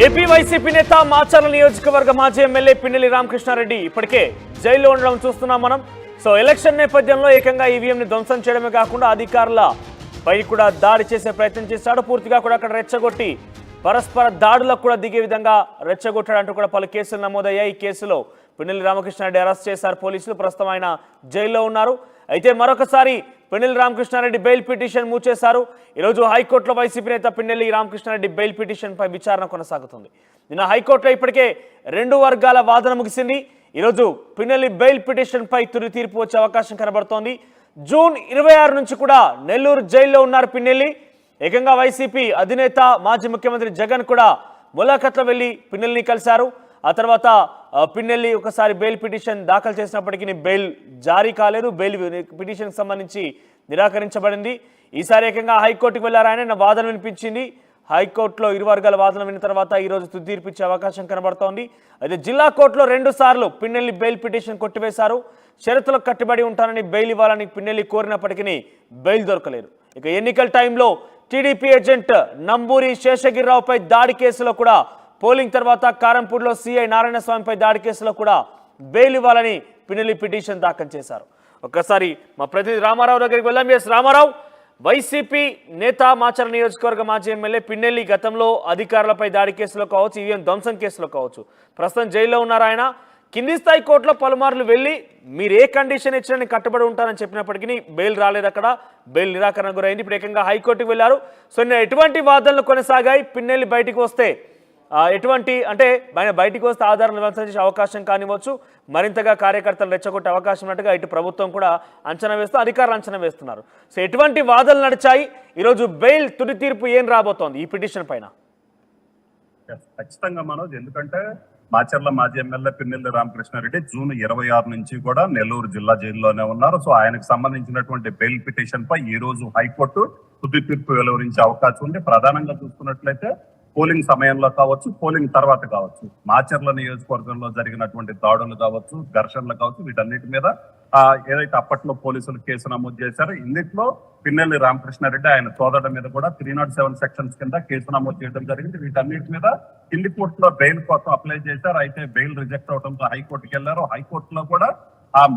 AP YCP నేత మాచర్ల నియోజకవర్గ మాజీ ఎమ్మెల్యే పిన్నెల్లి రామకృష్ణారెడ్డి ఇప్పటికే జైల్లో ఉండడం చూస్తున్నాం మనం. సో ఎలక్షన్ నేపథ్యంలో ఏకంగా ఈవీఎంని ధ్వంసం చేయడమే కాకుండా అధికారుల పై కూడా దాడి చేసే ప్రయత్నం చేశాడు. పూర్తిగా కూడా అక్కడ రెచ్చగొట్టి పరస్పర దాడులకు కూడా దిగే విధంగా రెచ్చగొట్టాడంటూ కూడా పలు కేసులు నమోదయ్యాయి. ఈ కేసులో పిన్నెల్లి రామకృష్ణారెడ్డి అరెస్ట్ చేశారు పోలీసులు. ప్రస్తుతం ఆయన జైల్లో ఉన్నారు. అయితే మరొకసారి పిన్నెల్లి రామకృష్ణారెడ్డి బెయిల్ పిటిషన్ మూచేశారు. ఈరోజు హైకోర్టులో వైసీపీ నేత పిన్నెల్లి రామకృష్ణారెడ్డి బెయిల్ పిటిషన్పై విచారణ కొనసాగుతుంది. నిన్న హైకోర్టులో ఇప్పటికే 2 వర్గాల వాదన ముగిసింది. ఈరోజు పిన్నెల్లి బెయిల్ పిటిషన్పై తుది తీర్పు వచ్చే అవకాశం కనబడుతోంది. జూన్ 26 నుంచి కూడా నెల్లూరు జైల్లో ఉన్నారు పిన్నెల్లి. ఏకంగా వైసీపీ అధినేత మాజీ ముఖ్యమంత్రి జగన్ కూడా ములాఖత్లో వెళ్లి పిన్నెల్లిని కలిశారు. ఆ తర్వాత పిన్నెల్లి ఒకసారి బెయిల్ పిటిషన్ దాఖలు చేసినప్పటికీ బెయిల్ జారీ కాలేదు. బెయిల్ పిటిషన్కి సంబంధించి నిరాకరించబడింది. ఈసారి ఏకంగా హైకోర్టుకు వెళ్లారు. ఆయన వాదన వినిపించింది. హైకోర్టులో 2 వర్గాల వాదన విన్న తర్వాత ఈరోజు తుది తీర్పు ఇచ్చే అవకాశం కనబడుతోంది. అయితే జిల్లా కోర్టులో 2 సార్లు పిన్నెల్లి బెయిల్ పిటిషన్ కొట్టివేశారు. షరతులకు కట్టుబడి ఉంటానని బెయిల్ ఇవ్వాలని పిన్నెల్లి కోరినప్పటికీ బెయిల్ దొరకలేదు. ఇక ఎన్నికల టైంలో టీడీపీ ఏజెంట్ నంబూరి శేషగిరిరావుపై దాడి కేసులో కూడా పోలింగ్ తర్వాత కారంపూడిలో సీఐ నారాయణస్వామిపై దాడి కేసులో కూడా బెయిల్ ఇవ్వాలని పిన్నెల్లి పిటిషన్ దాఖలు చేశారు. ఒక్కసారి మా ప్రతినిధి రామారావు దగ్గరికి వెళ్ళాం. ఎస్ రామారావు, వైసీపీ నేత మాచర్ల నియోజకవర్గ మాజీ ఎమ్మెల్యే పిన్నెల్లి గతంలో అధికారులపై దాడి కేసులో కావచ్చు, ఈవీఎం ధ్వంసం కేసులో కావచ్చు ప్రస్తుతం జైల్లో ఉన్నారు. ఆయన కింది స్థాయి కోర్టులో పలుమార్లు వెళ్ళి మీరు ఏ కండిషన్ ఇచ్చినా కట్టుబడి ఉంటారని చెప్పినప్పటికీ బెయిల్ రాలేదు. అక్కడ బెయిల్ నిరాకరణ గురైంది. ఇప్పుడు ఏకంగా హైకోర్టుకు వెళ్లారు. సో ఎటువంటి వాదనలు కొనసాగాయి? పిన్నెల్లి బయటికి వస్తే ఎటువంటి అంటే బయటికి వస్తే ఆధారాలు నివంచన చేసే అవకాశం కానివచ్చు, మరింతగా కార్యకర్తలు రెచ్చగొట్టే అవకాశం ఉన్నట్టుగా ఇటు ప్రభుత్వం కూడా అంచనా వేస్తూ అధికారులు అంచనా వేస్తున్నారు. సో ఎటువంటి వాదనలు నడిచాయి? ఈరోజు బెయిల్ తుది తీర్పు ఏం రాబోతోంది ఈ పిటిషన్ పైన? ఖచ్చితంగా మనోజ్, ఎందుకంటే మాచర్ల మాజీ ఎమ్మెల్యే పిన్నెల్లి రామకృష్ణారెడ్డి జూన్ 26 నుంచి కూడా నెల్లూరు జిల్లా జైల్లోనే ఉన్నారు. సో ఆయనకు సంబంధించినటువంటి బెయిల్ పిటిషన్ పై ఈ రోజు హైకోర్టు తుది తీర్పు వెలువరించే అవకాశం ఉంది. ప్రధానంగా చూసుకున్నట్లయితే పోలింగ్ సమయంలో కావచ్చు, పోలింగ్ తర్వాత కావచ్చు, మాచర్ల నియోజకవర్గంలో జరిగినటువంటి దాడులు కావచ్చు, ఘర్షణలు కావచ్చు, వీటన్నిటి మీద ఏదైతే అప్పట్లో పోలీసులు కేసు నమోదు చేశారో ఇందులో పిన్నెల్లి రామకృష్ణారెడ్డి ఆయన సోదరుడి మీద కూడా 307 సెక్షన్స్ కింద కేసు నమోదు చేయడం జరిగింది. వీటన్నిటి మీద కింది కోర్టులో బెయిల్ కోసం అప్లై చేశారు. అయితే బెయిల్ రిజెక్ట్ అవడంతో హైకోర్టుకి వెళ్లారు. హైకోర్టులో కూడా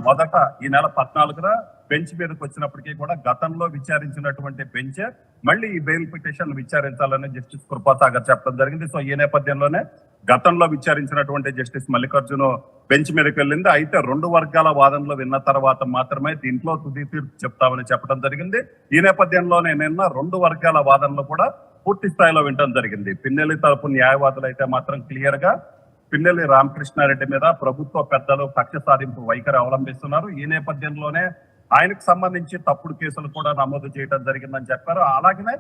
మొదట ఈ నెల 14న బెంచ్ మీదకి వచ్చినప్పటికీ కూడా గతంలో విచారించినటువంటి బెంచే మళ్ళీ ఈ బెయిల్ పిటిషన్ విచారించాలని జస్టిస్ కృపాసాగర్ చెప్పడం జరిగింది. సో ఈ నేపథ్యంలోనే గతంలో విచారించినటువంటి జస్టిస్ మల్లికార్జున బెంచ్ మీదకి వెళ్ళింది. అయితే 2 వర్గాల వాదనలు విన్న తర్వాత మాత్రమే దీంట్లో తుది తీర్పు చెప్తామని చెప్పడం జరిగింది. ఈ నేపథ్యంలోనే నిన్న 2 వర్గాల వాదనలు కూడా పూర్తి స్థాయిలో వినడం జరిగింది. పిన్నెల్లి తరపు న్యాయవాదులు అయితే మాత్రం క్లియర్ గా పిన్నెల్లి రామకృష్ణారెడ్డి మీద ప్రభుత్వ పెద్దలు కక్ష సాధింపు వైఖరి అవలంబిస్తున్నారు. ఈ నేపథ్యంలోనే ఆయనకు సంబంధించి తప్పుడు కేసులు కూడా నమోదు చేయడం జరిగిందని చెప్పారు. అలాగనే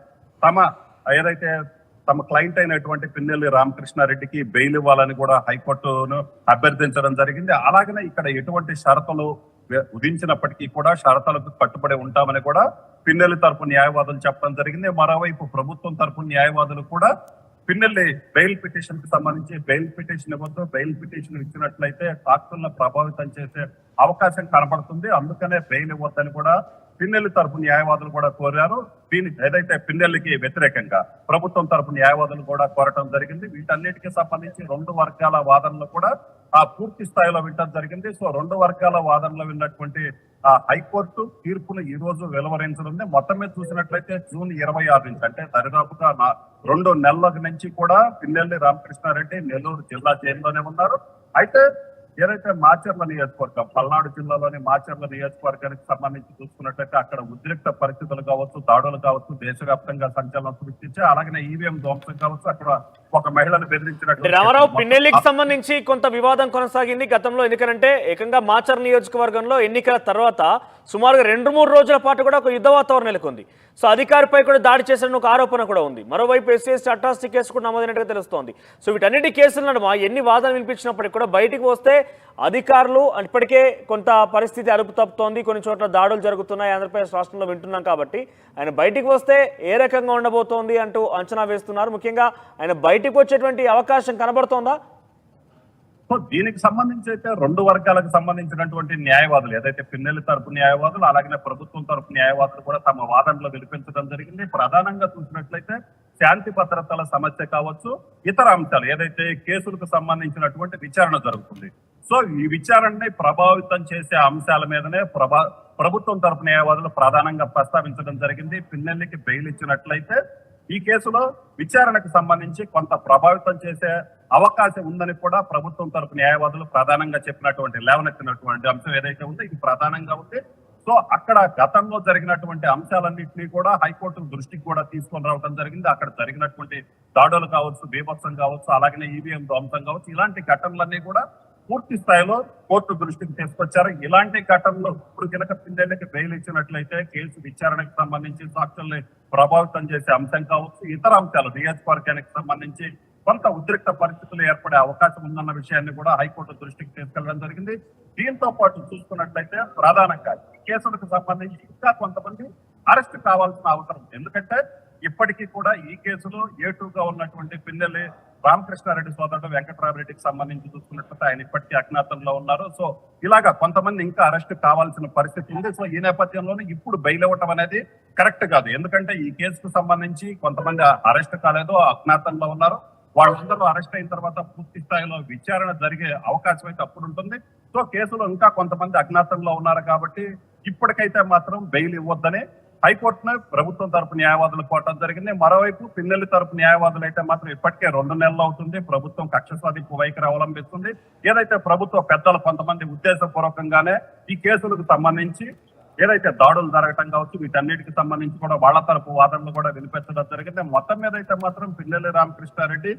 ఏదైతే తమ క్లయింట్ అయినటువంటి పిన్నెల్లి రామకృష్ణారెడ్డికి బెయిల్ ఇవ్వాలని కూడా హైకోర్టును అభ్యర్థించడం జరిగింది. అలాగనే ఇక్కడ ఎటువంటి షరతులు విధించినప్పటికీ కూడా షరతులకు కట్టుబడి ఉంటామని కూడా పిన్నెల్లి తరపు న్యాయవాదులు చెప్పడం జరిగింది. మరోవైపు ప్రభుత్వం తరపు న్యాయవాదులు కూడా పిన్నెల్లి బెయిల్ పిటిషన్ కి సంబంధించి బెయిల్ పిటిషన్ ఇవ్వద్దు, బెయిల్ పిటిషన్ ఇచ్చినట్లయితే సాక్షులను ప్రభావితం చేసే అవకాశం కనబడుతుంది, అందుకనే బెయిల్ ఇవ్వద్దని కూడా పిన్నెల్లి తరపు న్యాయవాదులు కూడా కోరారు. ఏదైతే పిన్నెల్లికి వ్యతిరేకంగా ప్రభుత్వం తరపు న్యాయవాదులు కూడా కోరటం జరిగింది. వీటన్నిటికీ సంబంధించి 2 వర్గాల వాదనలు కూడా పూర్తి స్థాయిలో వినడం జరిగింది. సో 2 వర్గాల వాదనలు విన్నటువంటి హైకోర్టు తీర్పును ఈ రోజు వెలువరించనుంది. మొత్తం మీద చూసినట్లయితే జూన్ 26 నుంచి అంటే దరిదాపుగా 2 నెలల నుంచి కూడా పిన్నెల్లి రామకృష్ణారెడ్డి నెల్లూరు జిల్లా జైల్లోనే ఉన్నారు. అయితే ఏదైతే మాచర్ల నియోజకవర్గం, పల్నాడు జిల్లాలోని మాచర్ల నియోజకవర్గానికి సంబంధించి చూసుకున్నట్లయితే అక్కడ ఉద్రిక్త పరిస్థితులు కావచ్చు, దాడులు కావచ్చు, దేశవ్యాప్తంగా సంచలనం సృష్టించే, అలాగే ఈవీఎం ధ్వంసం కావచ్చు, అక్కడ ఒక మహిళను బెదిరించినట్టు రామారావు పిన్నెల్లికి సంబంధించి కొంత వివాదం కొనసాగింది. గతంలో ఎందుకంటే ఏకంగా మాచర్ల నియోజకవర్గంలో ఎన్నికల తర్వాత సుమారుగా 2-3 రోజుల పాటు కూడా ఒక యుద్ధ వాతావరణం నెలకొంది. సో అధికారిపై కూడా దాడి చేసిన ఒక ఆరోపణ కూడా ఉంది. మరోవైపు ఎస్సీ అట్రాసిటీ కేసు కూడా నమోదైనట్టుగా తెలుస్తోంది. సో వీటన్నిటి కేసుల నడుమ ఎన్ని వాదనలు వినిపించినప్పటికీ కూడా బయటికి వస్తే అధికారులు ఇప్పటికే కొంత పరిస్థితి అదుపు తప్పుతోంది, కొన్ని చోట్ల దాడులు జరుగుతున్నాయి, ఆంధ్రప్రదేశ్ రాష్ట్రంలో వింటున్నాం కాబట్టి ఆయన బయటికి వస్తే ఏ రకంగా ఉండబోతోంది అంటూ అంచనా వేస్తున్నారు. ముఖ్యంగా ఆయన బయటికి వచ్చేటువంటి అవకాశం కనబడుతోందా? సో దీనికి సంబంధించి అయితే రెండు వర్గాలకు సంబంధించినటువంటి న్యాయవాదులు ఏదైతే పిన్నెల్లి తరపు న్యాయవాదులు అలాగే ప్రభుత్వం తరపు న్యాయవాదులు కూడా తమ వాదనలో వినిపించడం జరిగింది. ప్రధానంగా చూసినట్లయితే శాంతి భద్రతల సమస్య కావచ్చు, ఇతర అంశాలు ఏదైతే కేసులకు సంబంధించినటువంటి విచారణ జరుగుతుంది. సో ఈ విచారణని ప్రభావితం చేసే అంశాల మీదనే ప్రభుత్వం తరపు న్యాయవాదులు ప్రధానంగా ప్రస్తావించడం జరిగింది. పిన్నెల్లికి బెయిల్ ఇచ్చినట్లయితే ఈ కేసులో విచారణకు సంబంధించి కొంత ప్రభావితం చేసే అవకాశం ఉందని కూడా ప్రభుత్వం తరపు న్యాయవాదులు ప్రధానంగా చెప్పినటువంటి లేవనెత్తినటువంటి అంశం ఏదైతే ఉందో ఇది ప్రధానంగా ఉంది. సో అక్కడ గతంలో జరిగినటువంటి అంశాలన్నింటినీ కూడా హైకోర్టు దృష్టికి కూడా తీసుకొని రావడం జరిగింది. అక్కడ జరిగినటువంటి దాడులు కావచ్చు, బీభత్సం కావచ్చు, అలాగే ఈవీఎం ధ్వంసం కావచ్చు, ఇలాంటి ఘటనలన్నీ కూడా పూర్తి స్థాయిలో కోర్టు దృష్టికి తీసుకొచ్చారు. ఇలాంటి ఘటనలు ఇప్పుడు కనుక పిన్నెల్లికి బెయిల్ ఇచ్చినట్లయితే కేసు విచారణకు సంబంధించి సాక్షుల్ని ప్రభావితం చేసే అంశం కావచ్చు, ఇతర అంశాలు నియోజకవర్గానికి సంబంధించి కొంత ఉద్రిక్త పరిస్థితులు ఏర్పడే అవకాశం ఉందన్న విషయాన్ని కూడా హైకోర్టు దృష్టికి తీసుకెళ్లడం జరిగింది. దీంతో పాటు చూసుకున్నట్లయితే ప్రధానంగా ఈ కేసులకు సంబంధించి ఇంకా కొంతమంది అరెస్ట్ కావాల్సిన అవసరం ఉంది. ఎందుకంటే ఇప్పటికీ కూడా ఈ కేసులో ఏటుగా ఉన్నటువంటి పిన్నెల్లి రామకృష్ణారెడ్డి సోదరుడు వెంకటరామరెడ్డికి సంబంధించి చూసుకున్నట్లయితే ఆయన ఇప్పటికీ అజ్ఞాతంలో ఉన్నారు. సో ఇలాగా కొంతమంది ఇంకా అరెస్ట్ కావాల్సిన పరిస్థితి ఉంది. సో ఈ నేపథ్యంలోనే ఇప్పుడు బెయిల్ ఇవ్వటం అనేది కరెక్ట్ కాదు. ఎందుకంటే ఈ కేసుకు సంబంధించి కొంతమంది అరెస్ట్ కాలేదు, అజ్ఞాతంలో ఉన్నారు. వాళ్ళందరూ అరెస్ట్ అయిన తర్వాత పూర్తి స్థాయిలో విచారణ జరిగే అవకాశం అయితే అప్పుడు ఉంటుంది. సో కేసులో ఇంకా కొంతమంది అజ్ఞాతంలో ఉన్నారు కాబట్టి ఇప్పటికైతే మాత్రం బెయిల్ ఇవ్వద్దని హైకోర్టును ప్రభుత్వం తరపు న్యాయవాదులు కోరడం జరిగింది. మరోవైపు పిన్నెల్లి తరపు న్యాయవాదులు అయితే మాత్రం ఇప్పటికే 2 నెలలు అవుతుంది ప్రభుత్వం కక్ష సాధింపు వైఖరి అవలంబిస్తుంది. ఏదైతే ప్రభుత్వ పెద్దలు కొంతమంది ఉద్దేశపూర్వకంగానే ఈ కేసులకు సంబంధించి ఏదైతే దాడులు జరగటం కావచ్చు, వీటన్నిటికి సంబంధించి కూడా వాళ్ళ తరపు వాదనలు కూడా వినిపించడం జరిగింది. మొత్తం మీద అయితే మాత్రం పిన్నెల్లి రామకృష్ణారెడ్డి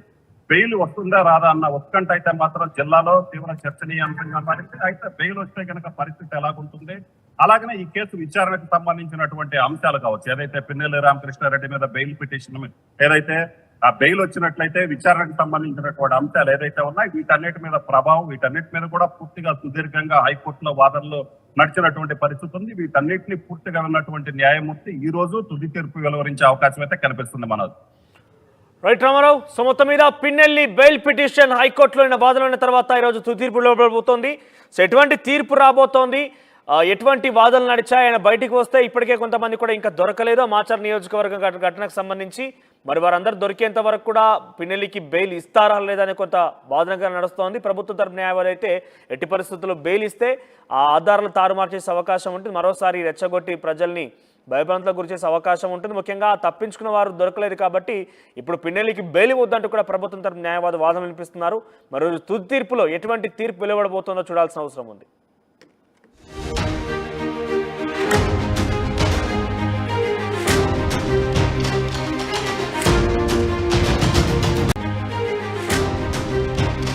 బెయిల్ వస్తుందా రాదా అన్న ఉత్కంఠ అయితే మాత్రం జిల్లాలో తీవ్ర చర్చనీయాంశంగా మారింది. అయితే బెయిల్ వస్తే కనుక పరిస్థితి ఎలాగుంటుంది, అలాగనే ఈ కేసు విచారణకు సంబంధించినటువంటి అంశాలు కావచ్చు, ఏదైతే పిన్నెల్లి రామకృష్ణారెడ్డి మీద బెయిల్ పిటిషన్ ఏదైతే ఆ బెయిల్ వచ్చినట్లయితే విచారణకు సంబంధించినటువంటి అంశాలు ఏదైతే ఉన్నాయి వీటన్నిటి మీద ప్రభావం, వీటన్నిటి మీద కూడా పూర్తిగా సుదీర్ఘంగా హైకోర్టులో వాదనలు నడిచినటువంటి పరిస్థితి ఉంది. వీటన్నిటిని పూర్తిగా ఉన్నటువంటి న్యాయమూర్తి ఈ రోజు తుది తీర్పు వెలువరించే అవకాశం అయితే కనిపిస్తుంది. మనోజ్ రైట్ రామారావు, సో మొత్తం మీద పిన్నెల్లి బెయిల్ పిటిషన్ హైకోర్టులో వాదనల తర్వాత ఈరోజు తుది తీర్పు వెలువడబోతోంది. సో ఎటువంటి తీర్పు రాబోతోంది, ఎటువంటి వాదనలు నడిచాయి, ఆయన బయటికి వస్తే ఇప్పటికే కొంతమంది కూడా ఇంకా దొరకలేదు మాచర్ నియోజకవర్గం ఘటనకు సంబంధించి. మరి వారందరూ దొరికేంత వరకు కూడా పిన్నెల్లికి బెయిల్ ఇస్తారా లేదని కొంత వాదనగా నడుస్తోంది. ప్రభుత్వ తరపు న్యాయవాది అయితే ఎట్టి పరిస్థితుల్లో బెయిల్ ఇస్తే ఆ ఆధారాలు తారుమారు చేసే అవకాశం ఉంటుంది, మరోసారి రెచ్చగొట్టి ప్రజల్ని భయభ్రాంతులకు గురి చేసే అవకాశం ఉంటుంది. ముఖ్యంగా తప్పించుకున్న వారు దొరకలేదు కాబట్టి ఇప్పుడు పిన్నెల్లికి బెయిల్ వద్దంటూ కూడా ప్రభుత్వం తరపు న్యాయవాది వాదన వినిపిస్తున్నారు. మరి తుది తీర్పులో ఎటువంటి తీర్పు వెలువడబోతుందో చూడాల్సిన అవసరం ఉంది.